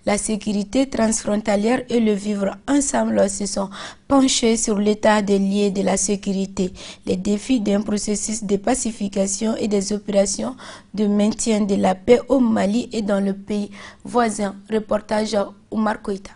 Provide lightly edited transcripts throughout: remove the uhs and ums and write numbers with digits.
La sécurité transfrontalière et le vivre ensemble se sont penchés sur l'état des lieux de la sécurité, les défis d'un processus de pacification et des opérations de maintien de la paix au Mali et dans le pays voisin. Reportage Oumar Koïta.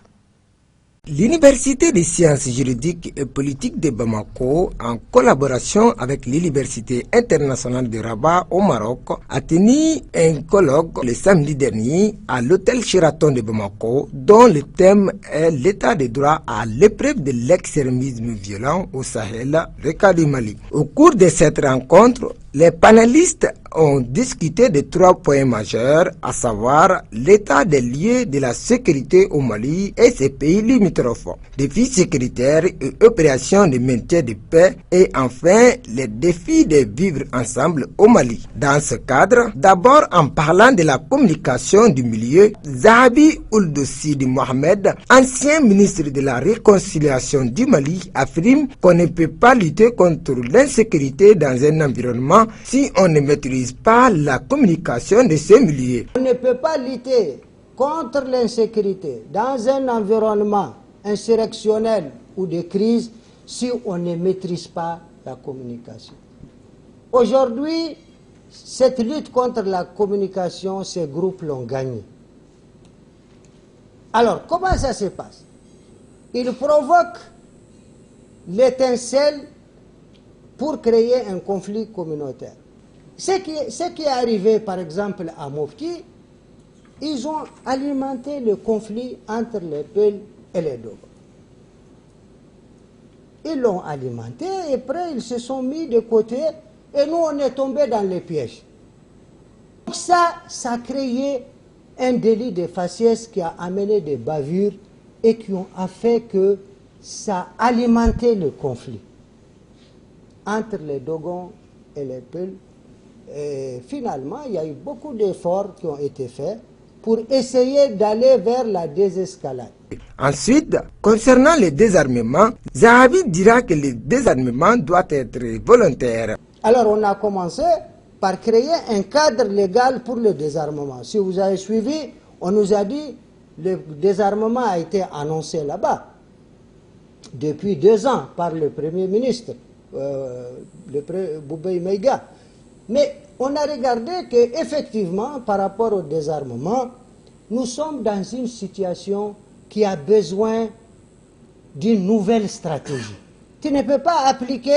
L'Université des sciences juridiques et politiques de Bamako, en collaboration avec l'Université internationale de Rabat au Maroc, a tenu un colloque le samedi dernier à l'hôtel Sheraton de Bamako, dont le thème est l'état de droit à l'épreuve de l'extrémisme violent au Sahel, le cas du Mali. Au cours de cette rencontre, les panélistes ont discuté de 3 points majeurs, à savoir l'état des lieux de la sécurité au Mali et ses pays limitrophes, défis sécuritaires et opérations de maintien de paix, et enfin les défis de vivre ensemble au Mali. Dans ce cadre, d'abord en parlant de la communication du milieu, Zahabi Ould Sidi Mohamed, ancien ministre de la réconciliation du Mali, affirme qu'on ne peut pas lutter contre l'insécurité dans un environnement si on ne maîtrise pas la communication de ces milieux. On ne peut pas lutter contre l'insécurité dans un environnement insurrectionnel ou de crise si on ne maîtrise pas la communication. Aujourd'hui, cette lutte contre la communication, ces groupes l'ont gagnée. Alors, comment ça se passe? Ils provoquent l'étincelle pour créer un conflit communautaire. Ce qui est arrivé, par exemple, à Mopti, ils ont alimenté le conflit entre les Peuls et les Dogon. Ils l'ont alimenté et après ils se sont mis de côté et nous on est tombés dans les pièges. Donc ça a créé un délit de faciès qui a amené des bavures et qui ont fait que ça a alimenté le conflit entre les Dogons et les Peuls. Et finalement, il y a eu beaucoup d'efforts qui ont été faits pour essayer d'aller vers la désescalade. Ensuite, concernant le désarmement, Zahabi dira que le désarmement doit être volontaire. Alors on a commencé par créer un cadre légal pour le désarmement. Si vous avez suivi, on nous a dit que le désarmement a été annoncé là-bas depuis 2 ans par le Premier ministre. Boubei Meiga. Mais on a regardé qu'effectivement, par rapport au désarmement, nous sommes dans une situation qui a besoin d'une nouvelle stratégie. Tu ne peux pas appliquer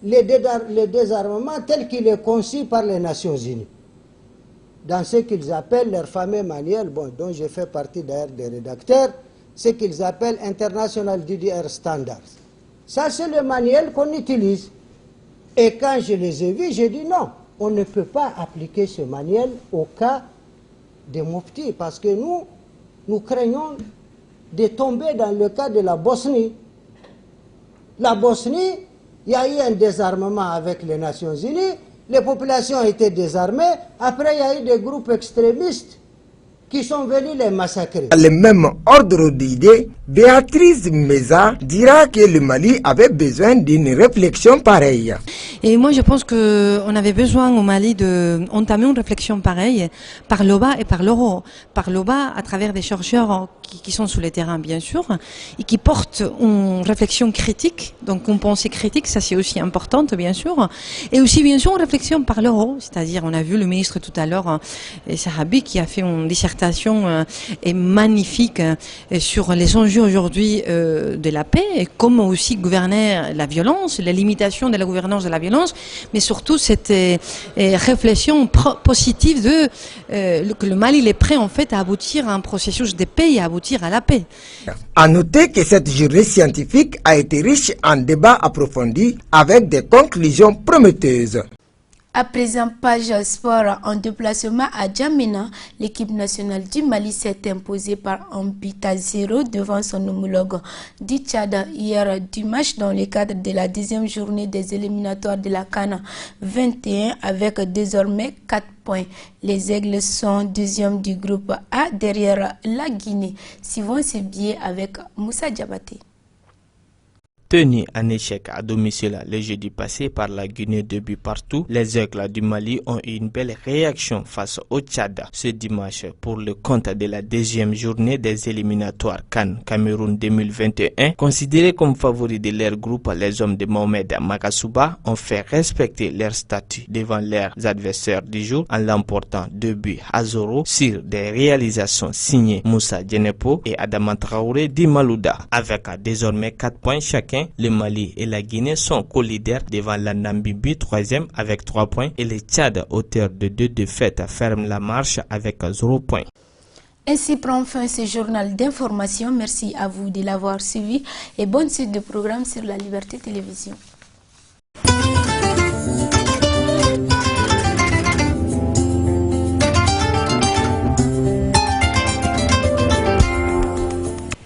le désarmement tel qu'il est conçu par les Nations Unies, dans ce qu'ils appellent leur fameux manuel, dont je fais partie d'ailleurs des rédacteurs, ce qu'ils appellent International DDR Standards. Ça, c'est le manuel qu'on utilise. Et quand je les ai vus, j'ai dit non, on ne peut pas appliquer ce manuel au cas des Mopti, parce que nous craignons de tomber dans le cas de la Bosnie. La Bosnie, il y a eu un désarmement avec les Nations Unies, les populations étaient désarmées, après il y a eu des groupes extrémistes qui sont venus les massacrer. Le même ordre d'idées, Béatrice Meza dira que le Mali avait besoin d'une réflexion pareille. Et moi je pense qu'on avait besoin au Mali d'entamer une réflexion pareille par le bas et par le haut. Par le bas à travers des chercheurs qui sont sur le terrain bien sûr et qui portent une réflexion critique, donc une pensée critique, ça c'est aussi importante bien sûr. Et aussi bien sûr une réflexion par le haut, c'est-à-dire on a vu le ministre tout à l'heure, Zahabi, qui a fait une dissertation magnifique sur les enjeux aujourd'hui de la paix et comment aussi gouverner la violence, la limitation de la gouvernance de la violence, mais surtout cette réflexion positive que le Mali est prêt en fait à aboutir à un processus de paix et à aboutir à la paix. À noter que cette journée scientifique a été riche en débats approfondis avec des conclusions prometteuses. À présent, page sport en déplacement à Djamena, l'équipe nationale du Mali s'est imposée par un but à 0 devant son homologue du Tchad hier du match dans le cadre de la 10e journée des éliminatoires de la CAN 21 avec désormais 4 points. Les Aigles sont 2e du groupe A derrière la Guinée. Suivons ce billet avec Moussa Diabaté. Tenus en échec à domicile le jeudi passé par la Guinée de buts partout, les Aigles du Mali ont eu une belle réaction face au Tchad ce dimanche pour le compte de la deuxième journée des éliminatoires CAN Cameroun 2021. Considérés comme favoris de leur groupe, les hommes de Mohamed Makasouba ont fait respecter leur statut devant leurs adversaires du jour en l'emportant 2-0 sur des réalisations signées Moussa Djenepo et Adama Traoré d'Imalouda. Avec désormais 4 points chacun, le Mali et la Guinée sont co-leaders devant la Namibie 3e avec 3 points et le Tchad, auteur de 2 défaites, ferme la marche avec 0 points. Ainsi prend fin ce journal d'information. Merci à vous de l'avoir suivi et bonne suite de programme sur la Liberté Télévision.